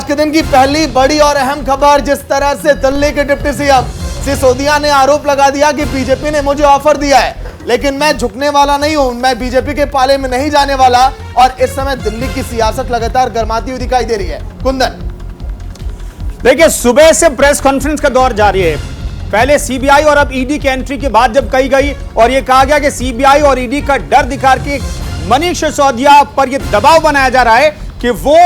आज के दिन की पहली बड़ी और अहम खबर, जिस तरह से दिल्ली के डिप्टी सीएम सिसोदिया ने आरोप लगा दिया कि बीजेपी ने मुझे ऑफर दिया है, लेकिन मैं झुकने वाला नहीं हूं, मैं बीजेपी के पाले में नहीं जाने वाला। और इस समय दिल्ली की सियासत लगातार गर्माती हुई दिखाई दे रही है। कुंदन, देखिए, सुबह से प्रेस कॉन्फ्रेंस का दौर जारी है। पहले सीबीआई और अब ईडी की एंट्री की बात जब कही गई और यह कहा गया कि सीबीआई और ईडी का डर दिखा के मनीष सिसोदिया पर यह दबाव बनाया जा रहा है कि वो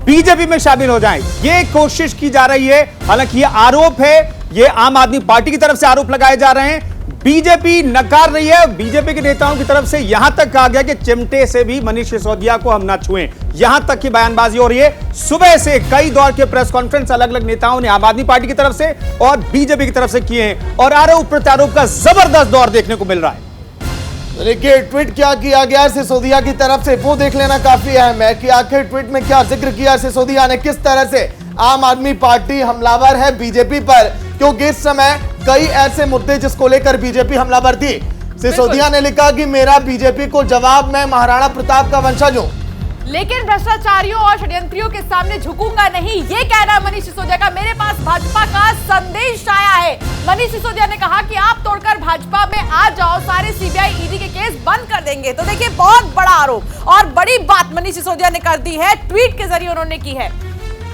बीजेपी में शामिल हो जाएं, ये कोशिश की जा रही है। हालांकि ये आरोप है, ये आम आदमी पार्टी की तरफ से आरोप लगाए जा रहे हैं, बीजेपी नकार रही है। बीजेपी के नेताओं की तरफ से यहां तक कहा गया कि चिमटे से भी मनीष सिसोदिया को हम ना छुएं, यहां तक की बयानबाजी हो रही है। सुबह से कई दौर के प्रेस कॉन्फ्रेंस अलग अलग नेताओं ने आम आदमी पार्टी की तरफ से और बीजेपी की तरफ से किए हैं और आरोप प्रत्यारोप का जबरदस्त दौर देखने को मिल रहा है। देखिए, ट्वीट क्या किया गया सिसोदिया की तरफ से, वो देख लेना काफी अहम है कि आखिर ट्वीट में क्या जिक्र किया सिसोदिया ने, किस तरह से आम आदमी पार्टी हमलावर है बीजेपी पर, क्योंकि इस समय कई ऐसे मुद्दे जिसको लेकर बीजेपी हमलावर थी। सिसोदिया ने लिखा कि मेरा बीजेपी को जवाब, मैं महाराणा प्रताप का वंशज हूं, लेकिन भ्रष्टाचारियों और षड्यंत्रियों के सामने झुकूंगा नहीं, ये कहना मनीष सिसोदिया का। मेरे पास भाजपा का संदेश आया है। मनीष सिसोदिया ने कहा कि आप तोड़कर भाजपा में आ जाओ, सारे सीबीआई ईडी के केस बंद कर देंगे। तो देखिए, बहुत बड़ा आरोप और बड़ी बात मनीष सिसोदिया ने कर दी है, ट्वीट के जरिए उन्होंने की है।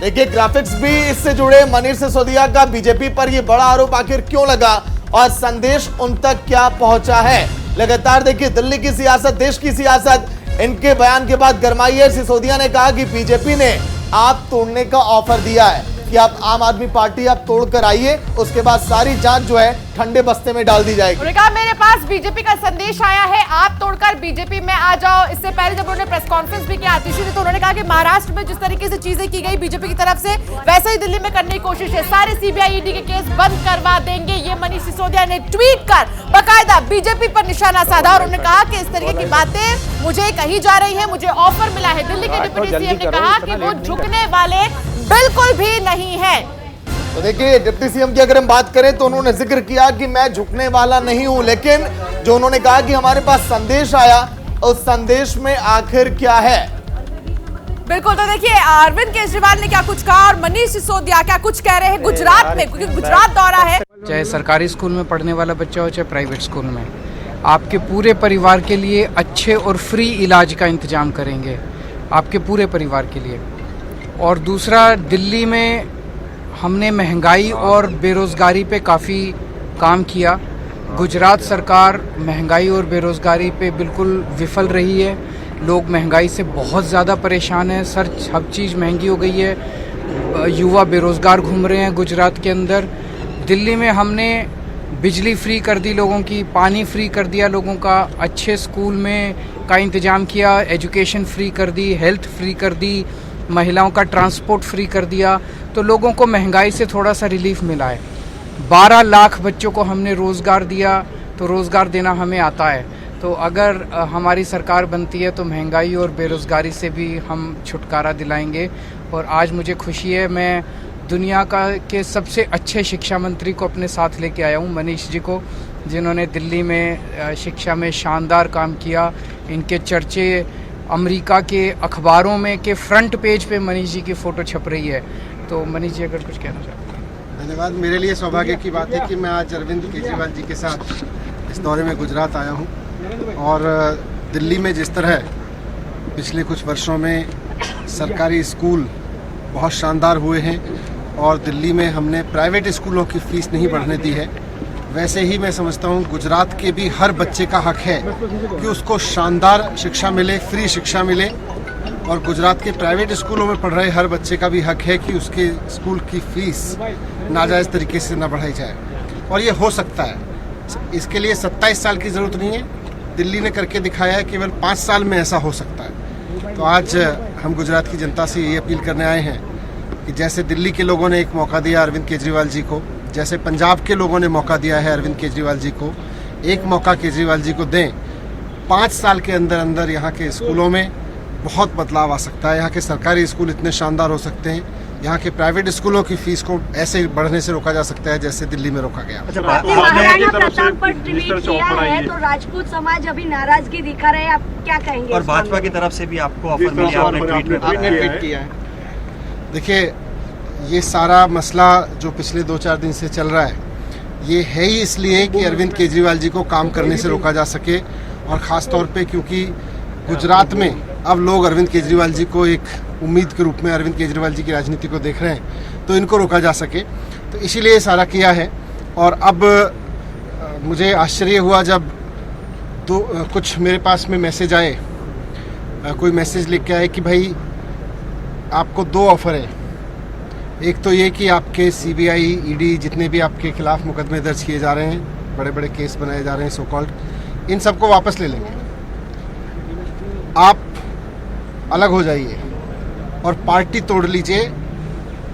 देखिए, ग्राफिक्स भी इससे जुड़े। मनीष सिसोदिया का बीजेपी पर यह बड़ा आरोप आखिर क्यों लगा और संदेश उन तक क्या पहुंचा है। लगातार देखिए, दिल्ली की सियासत, देश की सियासत इनके बयान के बाद गरमाई है। सिसोदिया ने कहा कि बीजेपी ने आप तोड़ने का ऑफर दिया है कि आप आम आदमी पार्टी आप तोड़ कर आइए, उसके बाद सारी जांच जो है ठंडे बस्ते में डाल दी जाएगी। उन्होंने कहा मेरे पास बीजेपी का संदेश आया है, आप तोड़कर बीजेपी में आ जाओ। इससे पहले जब उन्होंने प्रेस कॉन्फ्रेंस भी किया आतिशी ने, तो उन्होंने कहा कि महाराष्ट्र में जिस तरीके से चीजें की गई बीजेपी की तरफ से, वैसे ही दिल्ली में करने की कोशिश है। सारे सीबीआई ईडी के केस बंद करवा देंगे, ये मनीष सिसोदिया ने ट्वीट कर बाकायदा बीजेपी पर निशाना साधा। और उन्होंने कहा कि इस तरीके की बातें मुझे कही जा रही है, मुझे ऑफर मिला है। दिल्ली के डिप्टी सीएम ने कहा कि वो झुकने वाले बिल्कुल भी नहीं है। तो देखिए, डिप्टी सीएम की अगर हम बात करें तो उन्होंने जिक्र किया कि मैं झुकने वाला नहीं हूं, लेकिन जो उन्होंने कहा कि हमारे पास संदेश आया, उस संदेश में आखिर क्या है। बिल्कुल, तो देखिए अरविंद केजरीवाल ने क्या कुछ कहा और मनीष सिसोदिया क्या कुछ कह रहे हैं गुजरात में, क्योंकि गुजरात दौरा है। चाहे सरकारी स्कूल में पढ़ने वाला बच्चा हो चाहे प्राइवेट स्कूल में, आपके पूरे परिवार के लिए अच्छे और फ्री इलाज का इंतजाम करेंगे, आपके पूरे परिवार के लिए। और दूसरा, दिल्ली में हमने महंगाई और बेरोज़गारी पे काफ़ी काम किया। गुजरात सरकार महंगाई और बेरोज़गारी पे बिल्कुल विफल रही है। लोग महंगाई से बहुत ज़्यादा परेशान हैं, हर चीज़ महंगी हो गई है। युवा बेरोज़गार घूम रहे हैं गुजरात के अंदर। दिल्ली में हमने बिजली फ्री कर दी लोगों की, पानी फ्री कर दिया लोगों का, अच्छे स्कूल में का इंतज़ाम किया, एजुकेशन फ्री कर दी, हेल्थ फ्री कर दी, महिलाओं का ट्रांसपोर्ट फ्री कर दिया। तो लोगों को महंगाई से थोड़ा सा रिलीफ मिला है। 12 लाख बच्चों को हमने रोज़गार दिया, तो रोज़गार देना हमें आता है। तो अगर हमारी सरकार बनती है तो महंगाई और बेरोज़गारी से भी हम छुटकारा दिलाएंगे। और आज मुझे खुशी है, मैं दुनिया के सबसे अच्छे शिक्षा मंत्री को अपने साथ लेके आया हूँ, मनीष जी को, जिन्होंने दिल्ली में शिक्षा में शानदार काम किया। इनके चर्चे अमेरिका के अखबारों में के फ्रंट पेज पे मनीष जी की फ़ोटो छप रही है। तो मनीष जी अगर कुछ कहना चाहते हैं। धन्यवाद। मेरे लिए सौभाग्य की बात है कि मैं आज अरविंद केजरीवाल जी के साथ इस दौरे में गुजरात आया हूं। और दिल्ली में जिस तरह पिछले कुछ वर्षों में सरकारी स्कूल बहुत शानदार हुए हैं और दिल्ली में हमने प्राइवेट स्कूलों की फ़ीस नहीं बढ़ने दी है, वैसे ही मैं समझता हूँ गुजरात के भी हर बच्चे का हक है कि उसको शानदार शिक्षा मिले, फ्री शिक्षा मिले। और गुजरात के प्राइवेट स्कूलों में पढ़ रहे हर बच्चे का भी हक है कि उसके स्कूल की फ़ीस नाजायज़ तरीके से ना बढ़ाई जाए। और ये हो सकता है, इसके लिए 27 साल की ज़रूरत नहीं है, दिल्ली ने करके दिखाया है, केवल 5 साल में ऐसा हो सकता है। तो आज हम गुजरात की जनता से ये अपील करने आए हैं कि जैसे दिल्ली के लोगों ने एक मौका दिया अरविंद केजरीवाल जी को, जैसे पंजाब के लोगों ने मौका दिया है अरविंद केजरीवाल जी को, एक मौका केजरीवाल जी को दें। 5 साल के अंदर अंदर यहाँ के स्कूलों में बहुत बदलाव आ सकता है। यहाँ के सरकारी स्कूल इतने शानदार हो सकते हैं, यहाँ के प्राइवेट स्कूलों की फीस को ऐसे बढ़ने से रोका जा सकता है जैसे दिल्ली में रोका गया। महाराणा प्रताप पर ट्वीट किया है तो राजपूत समाज अभी नाराजगी दिखा रहे हैं, आप क्या कहेंगे? और भाजपा की तरफ से भी आपको ऑफर मिला, आपने ट्वीट किया है। देखिए, ये सारा मसला जो पिछले 2-4 दिन से चल रहा है, ये है ही इसलिए कि अरविंद केजरीवाल जी को काम करने से रोका जा सके, और ख़ास तौर पे क्योंकि गुजरात में अब लोग अरविंद केजरीवाल जी को एक उम्मीद के रूप में अरविंद केजरीवाल जी की राजनीति को देख रहे हैं, तो इनको रोका जा सके, तो इसीलिए सारा किया है। और अब मुझे आश्चर्य हुआ जब कुछ मेरे पास में मैसेज आए, कोई मैसेज लिख के आए कि भाई आपको 2 ऑफ़र है। एक तो ये कि आपके CBI, ED जितने भी आपके खिलाफ मुकदमे दर्ज किए जा रहे हैं, बड़े बड़े केस बनाए जा रहे हैं सो कॉल्ड, इन सबको वापस ले लेंगे, आप अलग हो जाइए और पार्टी तोड़ लीजिए,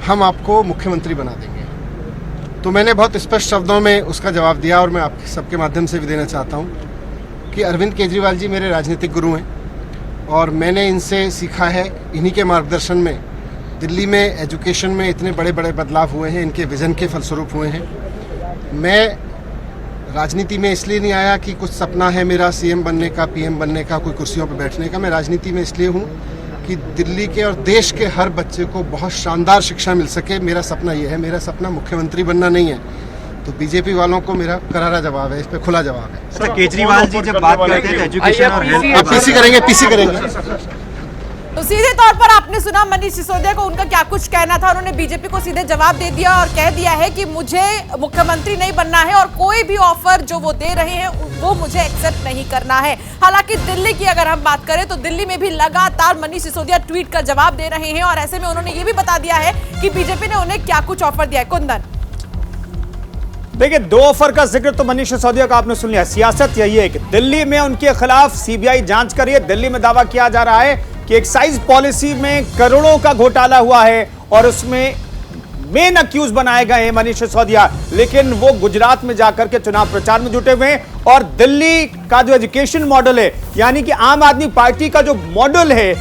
हम आपको मुख्यमंत्री बना देंगे। तो मैंने बहुत स्पष्ट शब्दों में उसका जवाब दिया, और मैं आप सबके माध्यम से भी देना चाहता हूँ कि अरविंद केजरीवाल जी मेरे राजनीतिक गुरु हैं, और मैंने इनसे सीखा है, इन्हीं के मार्गदर्शन में दिल्ली में एजुकेशन में इतने बड़े बड़े बदलाव हुए हैं, इनके विज़न के फलस्वरूप हुए हैं। मैं राजनीति में इसलिए नहीं आया कि कुछ सपना है मेरा CM बनने का, PM बनने का, कोई कुर्सियों पर बैठने का। मैं राजनीति में इसलिए हूँ कि दिल्ली के और देश के हर बच्चे को बहुत शानदार शिक्षा मिल सके। मेरा सपना ये है, मेरा सपना मुख्यमंत्री बनना नहीं है। तो बीजेपी वालों को मेरा करारा जवाब है, इस पे खुला जवाब है। अच्छा, केजरीवाल जी जब बात करते हैं एजुकेशन और हेल्थ, आप पीसी करेंगे। तो सीधे तौर पर आपने सुना मनीष सिसोदिया को, उनका क्या कुछ कहना था। उन्होंने बीजेपी को सीधे जवाब दे दिया और कह दिया है कि मुझे मुख्यमंत्री नहीं बनना है और कोई भी ऑफर जो वो दे रहे हैं वो मुझे एक्सेप्ट नहीं करना है। हालांकि दिल्ली की अगर हम बात करें तो दिल्ली में भी लगातार मनीष सिसोदिया ट्वीट कर जवाब दे रहे हैं, और ऐसे में उन्होंने ये भी बता दिया है कि बीजेपी ने उन्हें क्या कुछ ऑफर दिया है। कुंदन, देखिए, 2 ऑफर का जिक्र तो मनीष सिसोदिया का आपने सुन लिया। सियासत यही है कि दिल्ली में उनके खिलाफ CBI जांच कर रही है। दिल्ली में दावा किया जा रहा है कि एक्साइज पॉलिसी में करोड़ों का घोटाला हुआ है और उसमें मेन अक्यूज बनाए गए हैं मनीष सिसोदिया, लेकिन वो गुजरात में जाकर के चुनाव प्रचार में जुटे हुए हैं। और दिल्ली का जो एजुकेशन मॉडल है, यानी कि आम आदमी पार्टी का जो मॉडल है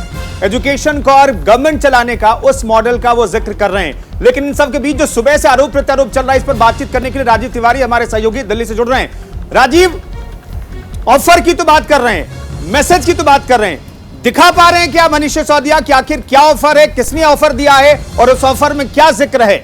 एजुकेशन का और गवर्नमेंट चलाने का, उस मॉडल का वो जिक्र कर रहे हैं। लेकिन इन सब के बीच जो सुबह से आरोप प्रत्यारोप चल रहा है, इस पर बातचीत करने के लिए राजीव तिवारी हमारे सहयोगी दिल्ली से जुड़ रहे हैं। राजीव, ऑफर की तो बात कर रहे हैं, मैसेज की तो बात कर रहे हैं, दिखा पा रहे हैं क्या मनीष सिसोदिया कि आखिर क्या ऑफर है, किसने ऑफर दिया है और उस ऑफर में क्या जिक्र है?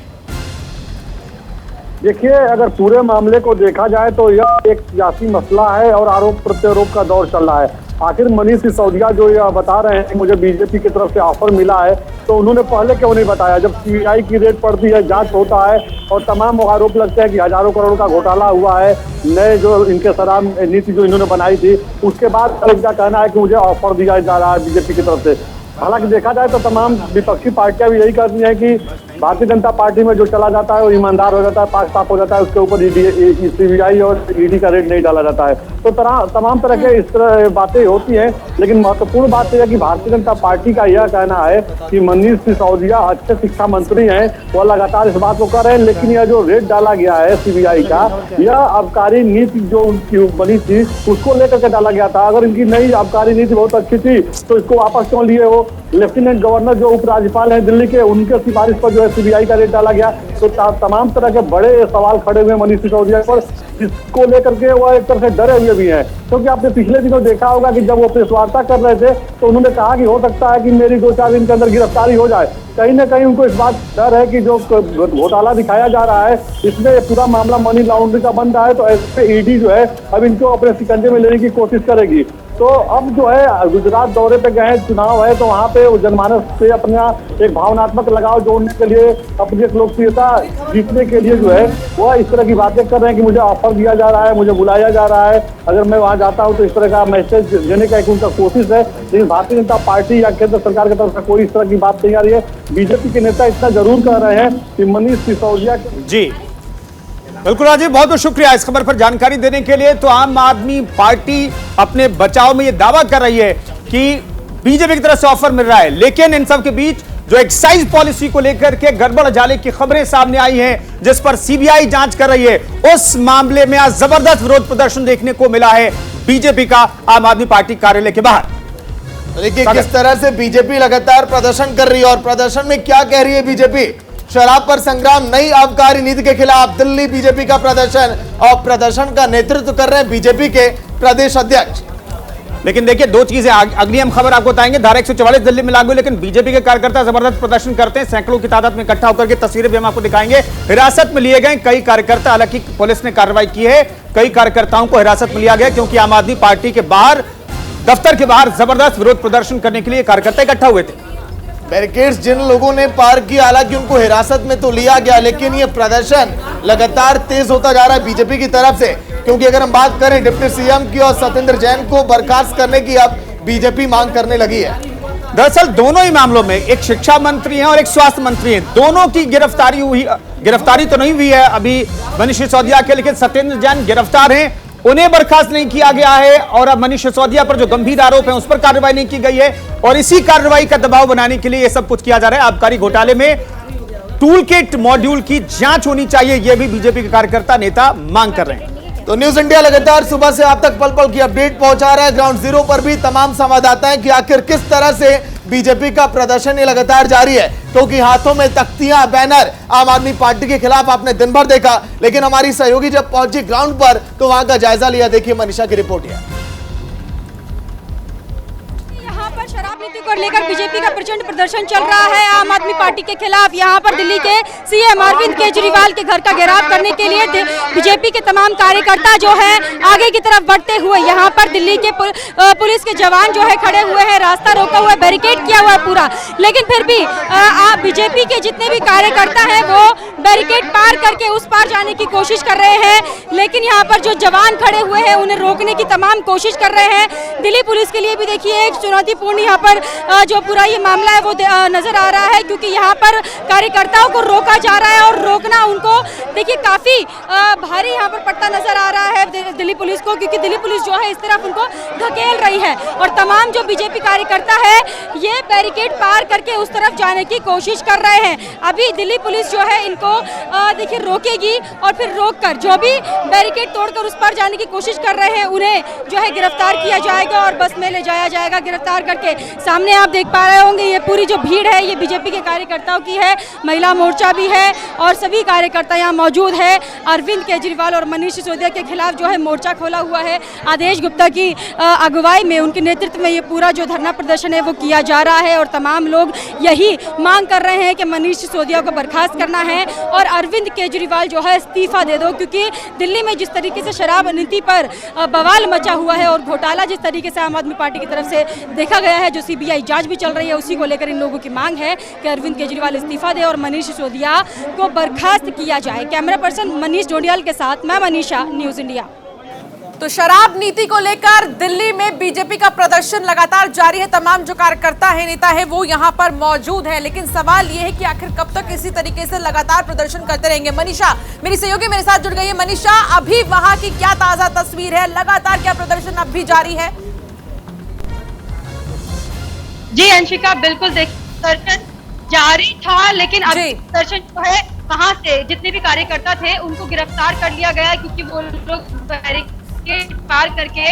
देखिए, अगर पूरे मामले को देखा जाए तो यह एक सियासी मसला है और आरोप प्रत्यारोप का दौर चल रहा है। आखिर मनीष सिसोदिया जो यह बता रहे हैं कि मुझे बीजेपी की तरफ से ऑफर मिला है, तो उन्होंने पहले क्यों नहीं बताया? जब CBI की रेड पड़ती है, जांच होता है और तमाम आरोप लगते हैं कि हजारों करोड़ का घोटाला हुआ है, नए जो इनके शराब नीति जो इन्होंने बनाई थी, उसके बाद इनका कहना है कि मुझे ऑफर दिया जा रहा है बीजेपी की तरफ से। हालांकि देखा जाए तो तमाम विपक्षी पार्टियां भी यही कहती हैं कि भारतीय जनता पार्टी में जो चला जाता है वो ईमानदार हो जाता है, पाक साफ हो जाता है, उसके ऊपर CBI और ED का रेट नहीं डाला जाता है। तो तमाम तरह के इस तरह बातें होती हैं, लेकिन महत्वपूर्ण बात यह है कि भारतीय जनता पार्टी का यह कहना है कि मनीष सिसोदिया अच्छे शिक्षा मंत्री हैं, वो लगातार इस बात को कर रहे हैं, लेकिन यह जो रेट डाला गया है CBI का, यह आबकारी नीति जो उनकी बनी थी उसको लेकर के डाला गया था। अगर इनकी नई आबकारी नीति बहुत अच्छी थी तो इसको वापस क्यों लिए हो? लेफ्टिनेंट गवर्नर जो उपराज्यपाल हैं दिल्ली के, उनके सिफारिश पर जो है CBI का रेट डाला गया। तो तमाम तरह के बड़े सवाल खड़े हुए मनीष सिसोदिया पर, जिसको लेकर के वो एक तरह से डरे हुए भी हैं। क्योंकि आपने पिछले दिनों देखा होगा कि जब वो प्रेस वार्ता कर रहे थे तो उन्होंने कहा कि हो सकता है कि मेरी 2-4 दिन के अंदर गिरफ्तारी हो जाए। कहीं ना कहीं उनको इस बात डर है कि जो घोटाला दिखाया जा रहा है इसमें पूरा मामला मनी लॉन्ड्रिंग का बन रहा है, तो ऐसे ED जो है अब इनको अपने शिकंजे में लेने की कोशिश करेगी। तो अब जो है गुजरात दौरे पे गए, चुनाव है, तो वहाँ पे जनमानस से अपना एक भावनात्मक लगाव जोड़ने के लिए, अपनी एक लोकप्रियता जीतने के लिए जो है वह इस तरह की बातें कर रहे हैं कि मुझे ऑफर दिया जा रहा है, मुझे बुलाया जा रहा है, अगर मैं वहाँ जाता हूँ तो इस तरह का मैसेज देने का एक उनका कोशिश है। लेकिन भारतीय जनता पार्टी या केंद्र सरकार की तरफ से कोई इस तरह की बात नहीं आ रही है। बीजेपी के नेता इतना जरूर कह रहे हैं कि मनीष सिसोदिया जी बिल्कुल राजीव, बहुत बहुत शुक्रिया इस खबर पर जानकारी देने के लिए। तो आम आदमी पार्टी अपने बचाव में यह दावा कर रही है कि बीजेपी की तरफ से ऑफर मिल रहा है, लेकिन इन सब के बीच जो एक्साइज पॉलिसी को लेकर के गड़बड़ जाले की खबरें सामने आई हैं, जिस पर CBI जांच कर रही है, उस मामले में आज जबरदस्त विरोध प्रदर्शन देखने को मिला है बीजेपी का आम आदमी पार्टी कार्यालय के बाहर। देखिए किस तरह से बीजेपी लगातार प्रदर्शन कर रही है और प्रदर्शन में क्या कह रही है बीजेपी। शराब पर संग्राम, नई आबकारी नीति के खिलाफ दिल्ली बीजेपी का प्रदर्शन, और प्रदर्शन का नेतृत्व कर रहे हैं बीजेपी के प्रदेश अध्यक्ष। लेकिन देखिए दो चीजें अगली हम खबर आपको बताएंगे। धारा 144 दिल्ली में लागू, लेकिन बीजेपी के कार्यकर्ता जबरदस्त प्रदर्शन करते हैं, सैकड़ों की तादाद में इकट्ठा होकर के तस्वीरें भी हम आपको दिखाएंगे। हिरासत में लिए गए कई कार्यकर्ता, हालांकि पुलिस ने कार्रवाई की है, कई कार्यकर्ताओं को हिरासत में लिया गया क्योंकि आम आदमी पार्टी के बाहर, दफ्तर के बाहर जबरदस्त विरोध प्रदर्शन करने के लिए कार्यकर्ता इकट्ठा हुए थे। बैरिकेड्स जिन लोगों ने पार किया, हालांकि उनको हिरासत में तो लिया गया, लेकिन ये प्रदर्शन लगातार तेज होता जा रहा है बीजेपी की तरफ से, क्योंकि अगर हम बात करें डिप्टी सीएम की और सत्येंद्र जैन को बर्खास्त करने की अब बीजेपी मांग करने लगी है। दरअसल दोनों ही मामलों में, एक शिक्षा मंत्री हैं और एक स्वास्थ्य मंत्री हैं, दोनों की गिरफ्तारी हुई, गिरफ्तारी तो नहीं हुई है अभी मनीष सिसोदिया के, लेकिन सत्येंद्र जैन गिरफ्तार हैं, उन्हें बर्खास्त नहीं किया गया है और अब मनीष सिसोदिया पर जो गंभीर आरोप है उस पर कार्रवाई नहीं की गई है और इसी कार्रवाई का दबाव बनाने के लिए यह सब कुछ किया जा रहा है। आबकारी घोटाले में टूल किट मॉड्यूल की जांच होनी चाहिए, यह भी बीजेपी के कार्यकर्ता नेता मांग कर रहे हैं। तो न्यूज इंडिया लगातार सुबह से आप तक पल पल की अपडेट पहुंचा रहा है। ग्राउंड जीरो पर भी तमाम संवाददाता हैं कि आखिर किस तरह से बीजेपी का प्रदर्शन ये लगातार जारी है, क्योंकि हाथों में तख्तियां, बैनर आम आदमी पार्टी के खिलाफ आपने दिन भर देखा, लेकिन हमारी सहयोगी जब पहुंची ग्राउंड पर तो वहां का जायजा लिया। देखिए मनीषा की रिपोर्ट है। पर शराब नीति को लेकर बीजेपी का प्रचंड प्रदर्शन चल रहा है आम आदमी पार्टी के खिलाफ। यहाँ पर दिल्ली के सीएम अरविंद केजरीवाल के घर का घेराव करने के लिए बीजेपी के तमाम कार्यकर्ता जो है आगे की तरफ बढ़ते हुए, यहाँ पर दिल्ली के पुलिस के जवान जो है खड़े हुए हैं, रास्ता रोका हुआ है, बैरिकेड किया हुआ है पूरा, लेकिन फिर भी बीजेपी के जितने भी कार्यकर्ता हैं वो बैरिकेड पार करके उस पार जाने की कोशिश कर रहे हैं, लेकिन यहाँ पर जो जवान खड़े हुए हैं उन्हें रोकने की तमाम कोशिश कर रहे हैं। दिल्ली पुलिस के लिए भी देखिए एक चुनौतीपूर्ण यहाँ पर जो पूरा ये मामला है वो नजर आ रहा है, क्योंकि यहाँ पर कार्यकर्ताओं को रोका जा रहा है और रोकना उनको देखिए काफी भारी यहाँ पर पड़ता नजर आ रहा है दिल्ली पुलिस को, क्योंकि दिल्ली पुलिस जो है इस तरफ उनको धकेल रही है और तमाम जो बीजेपी कार्यकर्ता है ये बैरिकेड पार करके उस तरफ जाने की कोशिश कर रहे हैं। अभी दिल्ली पुलिस जो है इनको देखिए रोकेगी और फिर रोककर जो भी बैरिकेड तोड़कर उस पार जाने की कोशिश कर रहे हैं उन्हें जो है गिरफ्तार किया जाएगा और बस में ले जाया जाएगा गिरफ्तार करके। सामने आप देख पा रहे होंगे ये पूरी जो भीड़ है ये बीजेपी के कार्यकर्ताओं की है, महिला मोर्चा भी है और सभी कार्यकर्ता यहाँ मौजूद है। अरविंद केजरीवाल और मनीष सिसोदिया के खिलाफ जो है मोर्चा खोला हुआ है। आदेश गुप्ता की अगुवाई में, उनके नेतृत्व में ये पूरा जो धरना प्रदर्शन है वो किया जा रहा है और तमाम लोग यही मांग कर रहे हैं कि मनीष सिसोदिया को बर्खास्त करना है और अरविंद केजरीवाल जो है इस्तीफा दे दो, क्योंकि दिल्ली में जिस तरीके से शराब नीति पर बवाल मचा हुआ है और घोटाला जिस तरीके से आम आदमी पार्टी की तरफ से देखा गया है, जो सीबीआई जांच भी चल रही है, उसी को लेकर इन लोगों की मांग है कि अरविंद केजरीवाल इस्तीफा दे और मनीष सिसोदिया को बर्खास्त किया जाए। कैमरा पर्सन मनीष जोंडियाल के साथ मैं मनीषा, न्यूज इंडिया। तो शराब नीति को लेकर दिल्ली में बीजेपी का प्रदर्शन लगातार जारी है। तमाम जो कार्यकर्ता है, नेता है, वो यहाँ पर मौजूद है, लेकिन सवाल ये है कि आखिर कब तक इसी तरीके से लगातार प्रदर्शन करते रहेंगे। मनीषा मेरी सहयोगी मेरे साथ जुड़ गई है। मनीषा, अभी वहां की क्या ताजा तस्वीर है? लगातार क्या प्रदर्शन अब भी जारी है? जी अंशिका, बिल्कुल देखिए प्रदर्शन जारी था, लेकिन अभी प्रदर्शन जो है वहां से जितने भी कार्यकर्ता थे उनको गिरफ्तार कर लिया गया, क्योंकि वो लोग बैरिकेड पार करके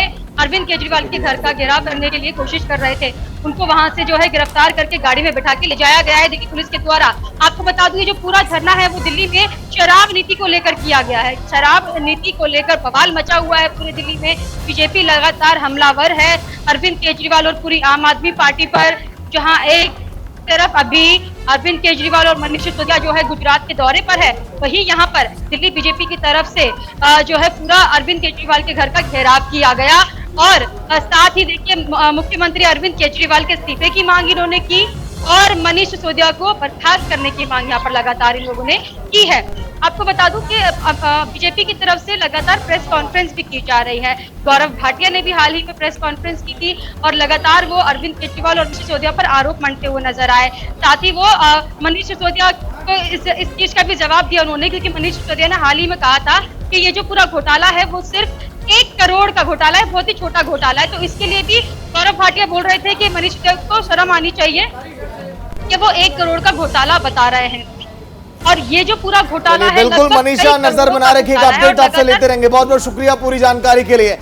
अरविंद केजरीवाल के घर का घेराव करने के लिए कोशिश कर रहे थे। उनको वहां से जो है गिरफ्तार करके गाड़ी में बिठा के ले जाया गया है दिल्ली पुलिस के द्वारा। आपको बता दूं, ये जो पूरा धरना है वो दिल्ली में शराब नीति को लेकर किया गया है। शराब नीति को लेकर बवाल मचा हुआ है पूरे दिल्ली में। बीजेपी लगातार हमलावर है अरविंद केजरीवाल और पूरी आम आदमी पार्टी पर, जहाँ एक तरफ अभी अरविंद केजरीवाल और मनीष सिसोदिया जो है गुजरात के दौरे पर है, वहीं यहाँ पर दिल्ली बीजेपी की तरफ से जो है पूरा अरविंद केजरीवाल के घर का घेराव किया गया और साथ ही देखिए मुख्यमंत्री अरविंद केजरीवाल के इस्तीफे की मांग इन्होंने की और मनीष सिसोदिया को बर्खास्त करने की मांग यहाँ पर लगातार इन लोगों ने की है। आपको बता दूं कि बीजेपी की तरफ से लगातार प्रेस कॉन्फ्रेंस भी की जा रही है। गौरव भाटिया ने भी हाल ही में प्रेस कॉन्फ्रेंस की थी और लगातार वो अरविंद केजरीवाल और मनीष सिसोदिया पर आरोप मढ़ते हुए नजर आए। साथ ही वो मनीष सिसोदिया को इस चीज का भी जवाब दिया उन्होंने, क्योंकि मनीष सिसोदिया ने हाल ही में कहा था कि ये जो पूरा घोटाला है वो सिर्फ 1 करोड़ का घोटाला है, बहुत ही छोटा घोटाला है। तो इसके लिए भी गौरव भाटिया बोल रहे थे कि मनीष सिसोदिया को शर्म आनी चाहिए कि वो 1 करोड़ का घोटाला बता रहे हैं और ये जो पूरा घोटाला है। बिल्कुल मनीषा, नजर बना रखिएगा, अपडेट आपसे लेते रहेंगे। बहुत बहुत शुक्रिया पूरी जानकारी के लिए।